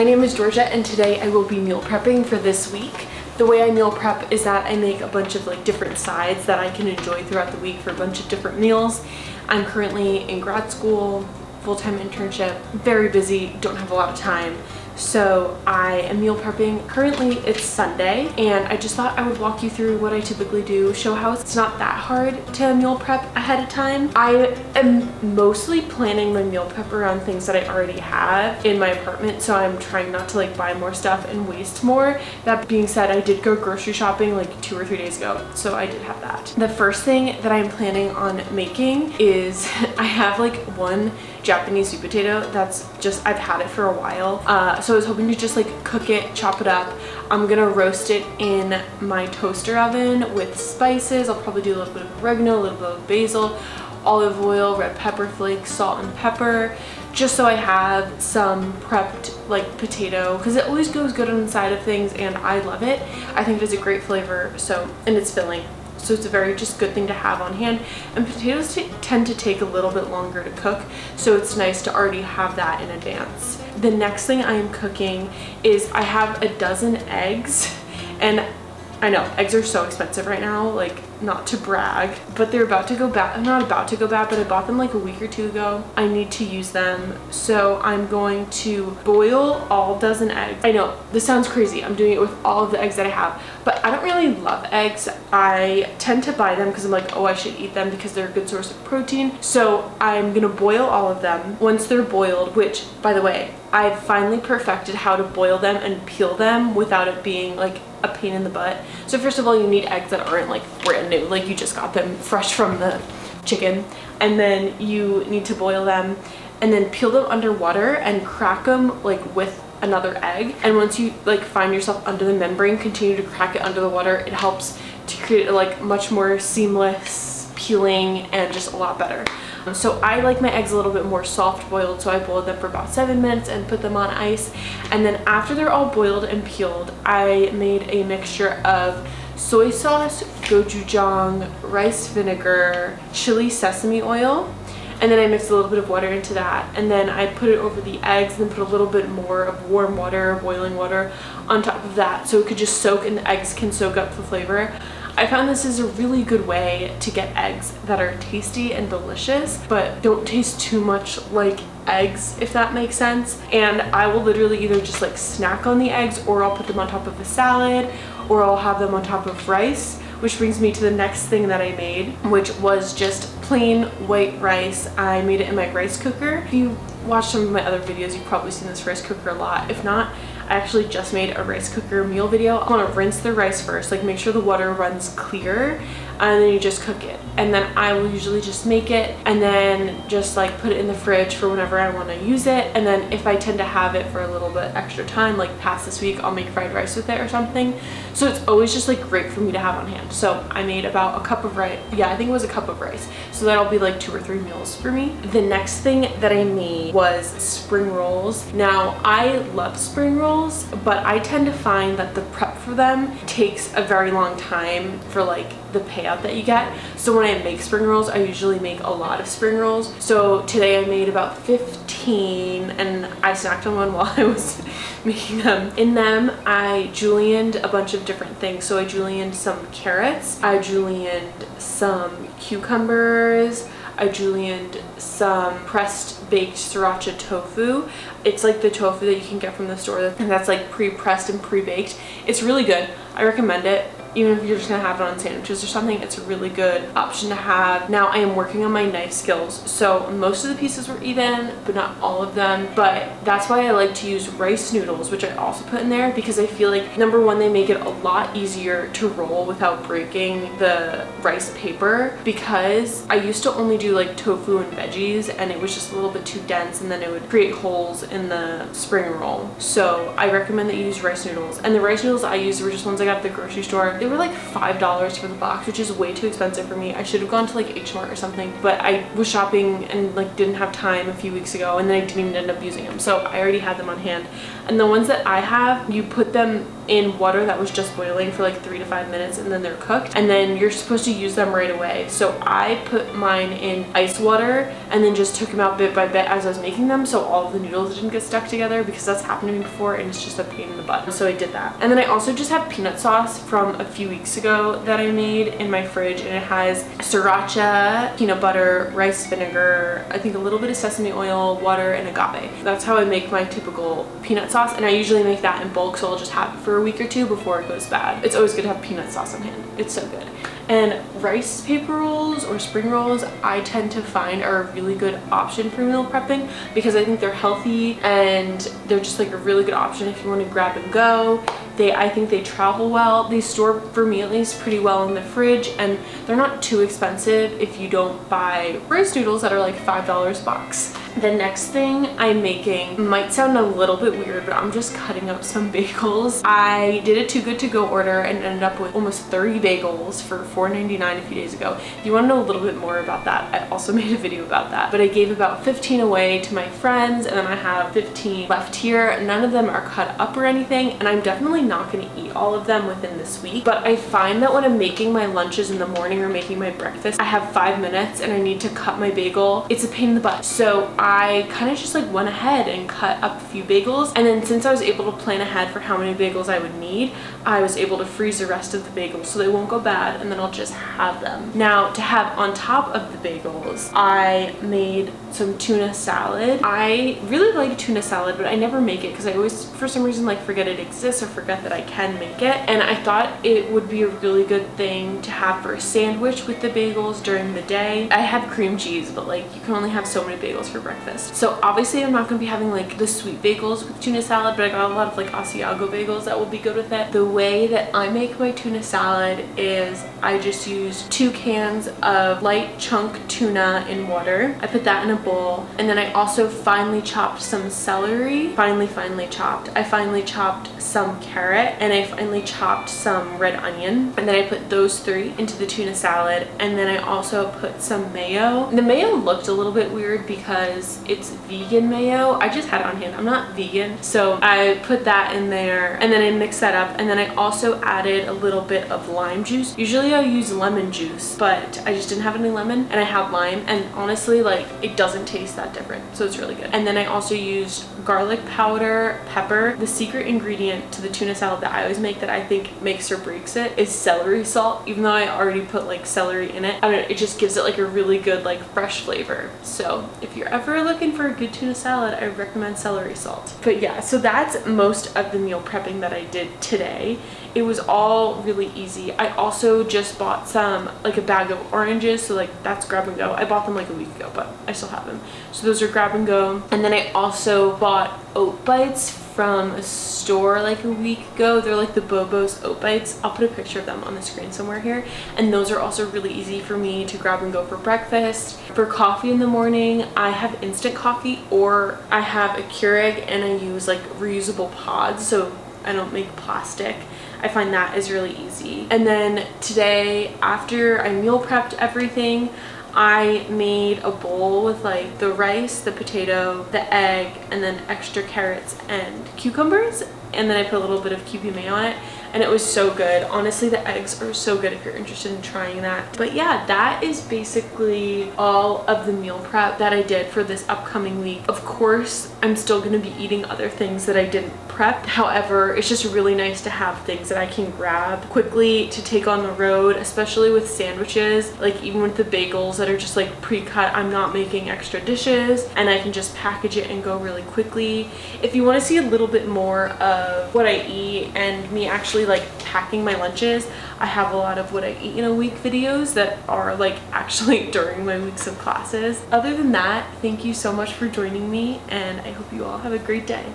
My name is Georgia and today I will be meal prepping for this week. The way I meal prep is that I make a bunch of different sides that I can enjoy throughout the week for a bunch of different meals. I'm currently in grad school, full-time internship, very busy, don't have a lot of time. So I am meal prepping. Currently it's Sunday and I just thought I would walk you through what I typically do, show how it's not that hard to meal prep ahead of time. I am mostly planning my meal prep around things that I already have in my apartment, so I'm trying not to buy more stuff and waste more. That being said, I did go grocery shopping 2 or 3 days ago, so I did have that. The first thing that I'm planning on making is I have one Japanese sweet potato that's just, I've had it for a while. So I was hoping to just cook it, chop it up. I'm gonna roast it in my toaster oven with spices. I'll probably do a little bit of oregano, a little bit of basil, olive oil, red pepper flakes, salt and pepper, just so I have some prepped potato, because it always goes good on the side of things and I love it. I think it has a great flavor, and it's filling. So it's a very just good thing to have on hand, and potatoes tend to take a little bit longer to cook, so it's nice to already have that in advance. The next thing I am cooking is I have a dozen eggs, and I know eggs are so expensive right now, not to brag, but they're about to go bad. I'm not about to go bad, but I bought them a week or two ago. I need to use them, so I'm going to boil all dozen eggs. I know this sounds crazy, I'm doing it with all of the eggs that I have, but I don't really love eggs. I tend to buy them because I'm oh, I should eat them because they're a good source of protein. So I'm gonna boil all of them. Once they're boiled, which by the way, I've finally perfected how to boil them and peel them without it being a pain in the butt. So first of all, you need eggs that aren't brand new, you just got them fresh from the chicken, and then you need to boil them and then peel them underwater and crack them with another egg. And once you find yourself under the membrane, continue to crack it under the water. It helps to create a much more seamless peeling and just a lot better. So I like my eggs a little bit more soft boiled, so I boiled them for about 7 minutes and put them on ice. And then after they're all boiled and peeled, I made a mixture of soy sauce, gochujang, rice vinegar, chili sesame oil, and then I mixed a little bit of water into that, and then I put it over the eggs and then put a little bit more of warm water, boiling water on top of that, so it could just soak and the eggs can soak up the flavor. I found this is a really good way to get eggs that are tasty and delicious, but don't taste too much like eggs, if that makes sense. And I will literally either just snack on the eggs, or I'll put them on top of a salad, or I'll have them on top of rice. Which brings me to the next thing that I made, which was just plain white rice. I made it in my rice cooker. If you watch some of my other videos, you've probably seen this rice cooker a lot. If not, I actually just made a rice cooker meal video. I want to rinse the rice first, make sure the water runs clear, and then you just cook it. And then I will usually just make it and then just put it in the fridge for whenever I want to use it. And then if I tend to have it for a little bit extra time, past this week, I'll make fried rice with it or something. So it's always just great for me to have on hand. So I made about a cup of rice. Yeah, I think it was a cup of rice. So that'll be 2 or 3 meals for me. The next thing that I made was spring rolls. Now I love spring rolls, but I tend to find that the prep for them takes a very long time for the payout that you get. So when I make spring rolls, I usually make a lot of spring rolls. So today I made about 15 and I snacked on one while I was making them. In them, I julienned a bunch of different things. So I julienned some carrots, I julienned some cucumbers, I julienned some pressed baked sriracha tofu. It's the tofu that you can get from the store, and that's pre-pressed and pre-baked. It's really good. I recommend it. Even if you're just gonna have it on sandwiches or something, it's a really good option to have. Now I am working on my knife skills, so most of the pieces were even, but not all of them. But that's why I like to use rice noodles, which I also put in there, because I feel number one, they make it a lot easier to roll without breaking the rice paper, because I used to only do tofu and veggies, and it was just a little bit too dense, and then it would create holes in the spring roll. So I recommend that you use rice noodles, and the rice noodles I used were just ones I got at the grocery store. They were $5 for the box, which is way too expensive for me. I should have gone to H Mart or something, but I was shopping and didn't have time a few weeks ago, and then I didn't even end up using them. So I already had them on hand. And the ones that I have, you put them in water that was just boiling for like 3 to 5 minutes, and then they're cooked, and then you're supposed to use them right away. So I put mine in ice water and then just took them out bit by bit as I was making them, so all of the noodles didn't get stuck together, because that's happened to me before and it's just a pain in the butt. So I did that. And then I also just have peanut sauce from a few weeks ago that I made in my fridge, and it has sriracha, peanut butter, rice vinegar, I think a little bit of sesame oil, water, and agave. That's how I make my typical peanut sauce, and I usually make that in bulk, so I'll just have it for a week or two before it goes bad. It's always good to have peanut sauce on hand. It's so good. And rice paper rolls or spring rolls, I tend to find are a really good option for meal prepping, because I think they're healthy and they're just like a really good option if you want to grab and go. I think they travel well. They store, for me at least, pretty well in the fridge, and they're not too expensive if you don't buy rice noodles that are like $5 a box. The next thing I'm making might sound a little bit weird, but I'm just cutting up some bagels. I did a Too Good To Go order and ended up with almost 30 bagels for $4.99 a few days ago. If you want to know a little bit more about that, I also made a video about that. But I gave about 15 away to my friends, and then I have 15 left here. None of them are cut up or anything, and I'm definitely not going to eat all of them within this week. But I find that when I'm making my lunches in the morning or making my breakfast, I have 5 minutes and I need to cut my bagel. It's a pain in the butt. So I kind of just like went ahead and cut up a few bagels, and then since I was able to plan ahead for how many bagels I would need, I was able to freeze the rest of the bagels so they won't go bad, and then I'll just have them. Now, to have on top of the bagels, I made some tuna salad. I really like tuna salad, but I never make it because I always, for some reason, like forget it exists or forget that I can make it. And I thought it would be a really good thing to have for a sandwich with the bagels during the day. I have cream cheese, but like you can only have so many bagels for breakfast. So obviously I'm not going to be having like the sweet bagels with tuna salad, but I got a lot of like Asiago bagels that will be good with it. The way that I make my tuna salad is I just use 2 cans of light chunk tuna in water. I put that in a bowl, and then I also finely chopped some celery, finely chopped. I finely chopped some carrot, and I finely chopped some red onion, and then I put those 3 into the tuna salad, and then I also put some mayo. The mayo looked a little bit weird because it's vegan mayo. I just had it on hand. I'm not vegan, so I put that in there, and then I mixed that up, and then I also added a little bit of lime juice. Usually I use lemon juice, but I just didn't have any lemon, and I had lime, and honestly, like, it doesn't taste that different, so it's really good. And then I also used garlic powder, pepper. The secret ingredient to the tuna salad that I always make that I think makes or breaks it is celery salt. Even though I already put like celery in it, I don't know, it just gives it like a really good like fresh flavor. So if you're ever looking for a good tuna salad, I recommend celery salt. But yeah, so that's most of the meal prepping that I did today. It was all really easy. I also just bought like a bag of oranges, so like that's grab and go. I bought them like a week ago, but I still have them. So those are grab and go. And then I also bought oat bites from a store like a week ago. They're like the Bobo's oat bites. I'll put a picture of them on the screen somewhere here. And those are also really easy for me to grab and go for breakfast. For coffee in the morning, I have instant coffee, or I have a Keurig and I use like reusable pods, so I don't make plastic. I find that is really easy. And then today, after I meal prepped everything, I made a bowl with like the rice, the potato, the egg, and then extra carrots and cucumbers. And then I put a little bit of Kewpie mayo on it, and it was so good. Honestly, the eggs are so good if you're interested in trying that. But yeah, that is basically all of the meal prep that I did for this upcoming week. Of course, I'm still gonna be eating other things that I didn't prep. However, it's just really nice to have things that I can grab quickly to take on the road, especially with sandwiches. Like even with the bagels that are just like pre-cut, I'm not making extra dishes, and I can just package it and go really quickly. If you want to see a little bit more of what I eat and me actually like packing my lunches, I have a lot of what I eat in a week videos that are like actually during my weeks of classes. Other than that, thank you so much for joining me, and I hope you all have a great day.